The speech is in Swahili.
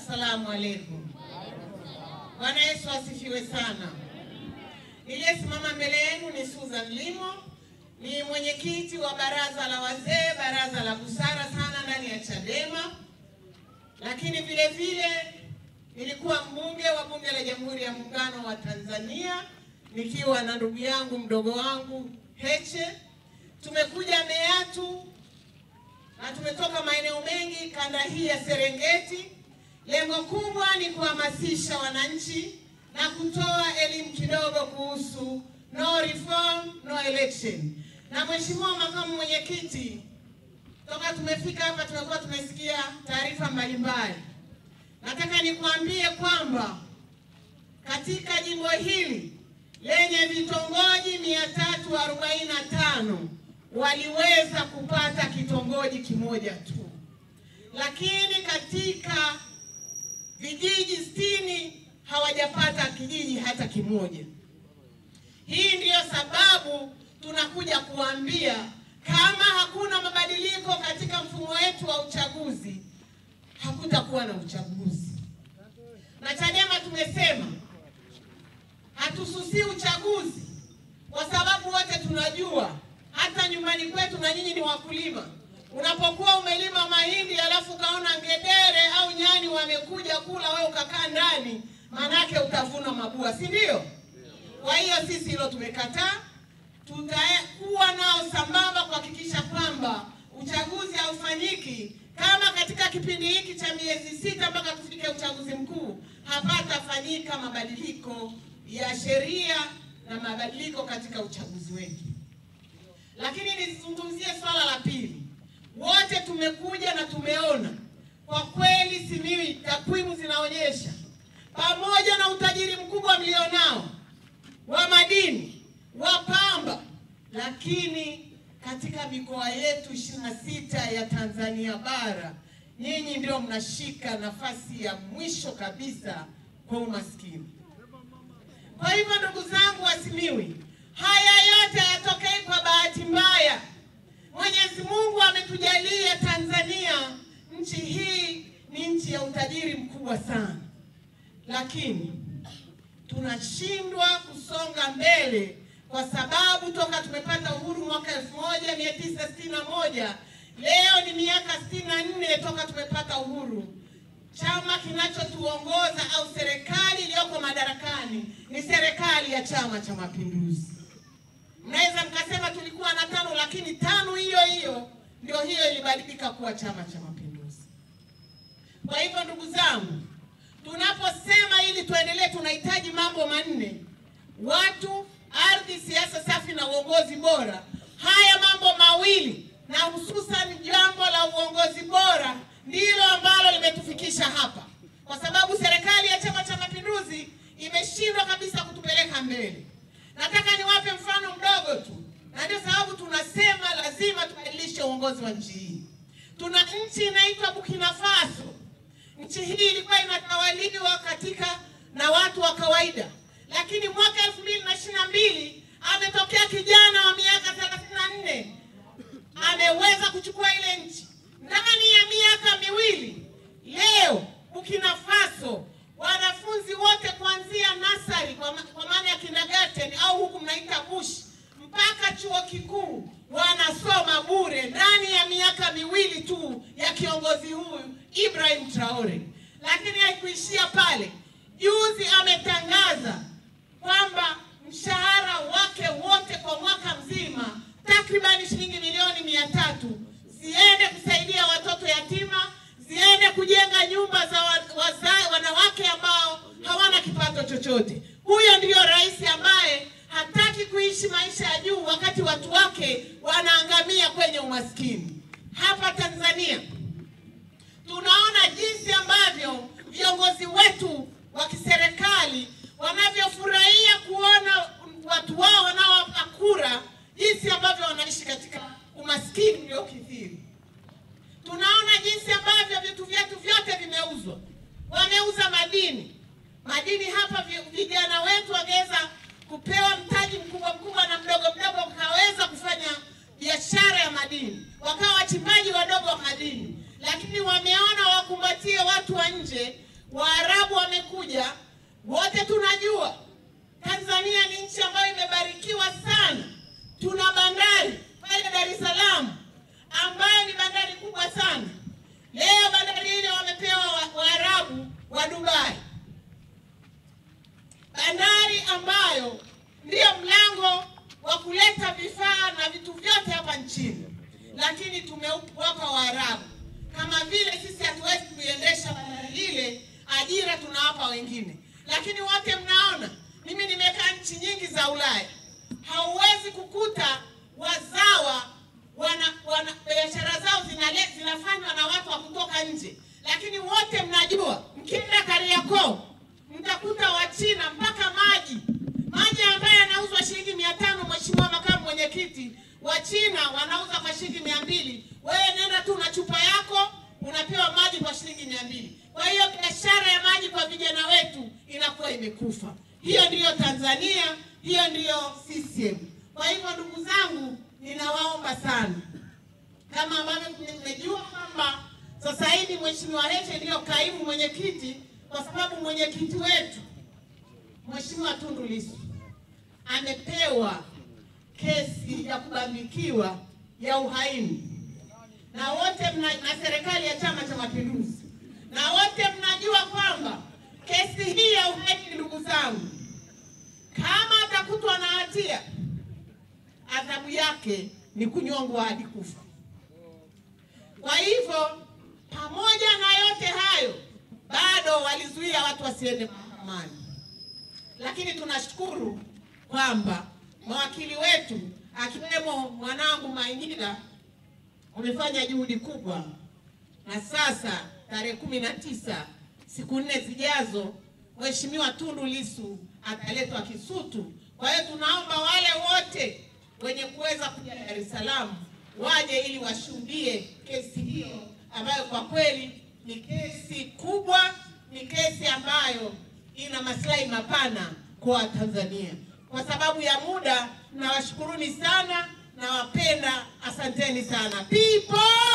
Assalamu alaikum. Bwana Yesu asifiwe sana. Niliyesimama mbele yenu ni Susan Limo, ni mwenyekiti wa baraza la wazee, baraza la busara sana ndani ya Chadema. Lakini vile vile nilikuwa mbunge wa bunge la Jamhuri ya Muungano wa Tanzania nikiwa na ndugu yangu mdogo wangu Heche. Tumekuja Meatu na tumetoka maeneo mengi kanda hii ya Serengeti. Lengo kubwa ni kuhamasisha wananchi na kutoa elimu kidogo kuhusu no reform, no election. Na Mheshimiwa Makamu Mwenyekiti, toka tumefika hapa tumekuwa tumesikia taarifa mbalimbali. Nataka nikuambie kwamba katika jimbo hili lenye vitongoji 345 waliweza kupata kitongoji kimoja tu. Lakini katika vijiji 60 hawajapata kijiji hata kimoja. Hii ndiyo sababu tunakuja kuambia kama hakuna mabadiliko katika mfumo wetu wa uchaguzi, hakutakuwa na uchaguzi. Na Chadema tumesema hatususi uchaguzi kwa sababu wote tunajua hata nyumbani kwetu, na nyinyi ni wakulima, unapokuwa umelima mahindi alafu kaona ngedere au nyani wamekuja kula, wewe ukakaa ndani, manake utavuna mabua, si ndio? Kwa hiyo sisi hilo tumekataa. Tutakuwa nao sambamba kuhakikisha kwamba uchaguzi haufanyiki kama katika kipindi hiki cha miezi 6 mpaka tufike uchaguzi mkuu hapatafanyika mabadiliko ya sheria na mabadiliko katika uchaguzi wetu. Lakini nizungumzie swala la pili. Wote tumekuja na tumeona kwa kweli Simiyu takwimu zinaonyesha pamoja na utajiri mkubwa mlionao wa madini, wa pamba, lakini katika mikoa yetu 26 ya Tanzania bara nyinyi ndio mnashika nafasi ya mwisho kabisa kwa umaskini. Kwa hivyo ndugu zangu wa Simiyu, haya yote hayatokei kwa bahati mbaya. Mwenyezi Mungu ametujalia Tanzania, nchi hii ni nchi ya utajiri mkubwa sana. Lakini tunashindwa kusonga mbele kwa sababu toka tumepata uhuru mwaka 1961, leo ni miaka 64 toka tumepata uhuru. Chama kinachotuongoza au serikali iliyoko madarakani ni serikali ya Chama cha Mapinduzi. Mnaweza mkasema tulikuwa na 5, lakini 5 hiyo ndio hiyo ilibadilika kuwa Chama cha Mapinduzi. Kwa hivyo ndugu zangu, tunaposema ili tuendelee tunahitaji mambo manne: watu, ardhi, siasa safi na uongozi bora. Haya mambo mawili na hususan jambo la uongozi bora ndilo ambalo limetufikisha hapa, kwa sababu serikali ya Chama cha Mapinduzi imeshindwa kabisa kutupeleka mbele. Nataka niwape mfano mdogo tu, na ndio sababu tunasema lazima tubadilishe uongozi wa nchi hii. Tuna nchi inaitwa Burkina Faso. Nchi hii ilikuwa inatawaliwa katika na watu wa kawaida, lakini mwaka 2022 ametokea kijana wa miaka 34 ameweza kuchukua ile nchi. Ndani ya miaka miwili leo Burkina Faso wanafunzi wote kuanzia nasari kwa maana ya kindergarten au huku mnaita bush mpaka chuo kikuu wanasoma bure ndani ya miaka miwili tu ya kiongozi huyu Ibrahim Traore. Lakini haikuishia pale. Juzi ametangaza kwamba mshahara wake wote kwa mwaka mzima takriban shilingi milioni 300 ziende kusaidia watoto yatima, ziende kujenga nyumba za wanawake ambao hawana kipato chochote. Huyo ndiyo rais ambaye hataki kuishi maisha ya juu wakati watu wake wanaangamia kwenye umaskini. Hapa Tanzania tunaona jinsi ambavyo viongozi wetu wa kiserikali wanavyofurahia kuona watu wao wanaowapa kura jinsi ambavyo wanaishi katika umaskini uliokithiri. Tunaona jinsi ambavyo vitu vyetu vyote vimeuzwa. Wameuza madini. Madini hapa vijana wetu wangeweza kupewa mtaji mkubwa na mdogo wakaweza kufanya biashara ya madini, wakawa wachimbaji wadogo wa madini. Lakini wameona wakumbatie watu wa nje Waarabu wamekuja, wote tunajua Tanzania ni nchi ambayo imebarikiwa sana. Tuna bandari pale Dar es Salaam ambayo ni bandari kubwa sana. Leo bandari ile wamepewa Waarabu wa Dubai, bandari ambayo ndio mlango wa kuleta vifaa na vitu vyote hapa nchini, lakini tumewapa Waarabu. Kama vile sisi hatuwezi kuiendesha bandari ile, ajira tunawapa wengine. Lakini wote mnaona, mimi nimekaa nchi nyingi za Ulaya, hauwezi kukuta wazawa biashara zao zinafanywa na watu wa kutoka nje. Lakini wote mnajua, mkienda Kariakoo mtakuta Wachina mpaka maji ambayo yanauzwa shilingi 500, Mheshimiwa Makamu Mwenyekiti, Wachina wanauza kwa shilingi 200. Wewe nenda tu na chupa yako unapewa maji kwa shilingi 200. Kwa hiyo biashara ya maji kwa vijana wetu inakuwa imekufa. Hiyo ndiyo Tanzania, hiyo ndiyo CCM. Kwa hivyo ndugu zangu, ninawaomba sana, kama ambavyo mmejua kwamba sasa hivi Mheshimiwa Heche ndiyo kaimu mwenyekiti, kwa sababu mwenyekiti wetu Mheshimiwa Tundu Lissu amepewa kesi ya kubambikiwa ya uhaini, na wote na serikali ya Chama cha Mapinduzi, na wote mnajua kwamba kesi hii ya uhaini, ndugu zangu, kama atakutwa na hatia, adhabu yake ni kunyongwa hadi kufa. Kwa hivyo pamoja na yote hayo, bado walizuia watu wasiende mahakamani. Lakini tunashukuru kwamba mawakili wetu akiwemo mwanangu Maingira wamefanya juhudi kubwa, na sasa tarehe 19, siku 4 zijazo, Mheshimiwa Tundu Lissu ataletwa Kisutu. Kwa hiyo tunaomba wale wote wenye kuweza kuja Dar es Salaam waje ili washuhudie kesi hiyo ambayo kwa kweli ni kesi kubwa, ni kesi ambayo ina maslahi mapana kwa Tanzania. Kwa sababu ya muda, nawashukuruni sana, nawapenda, asanteni sana. People!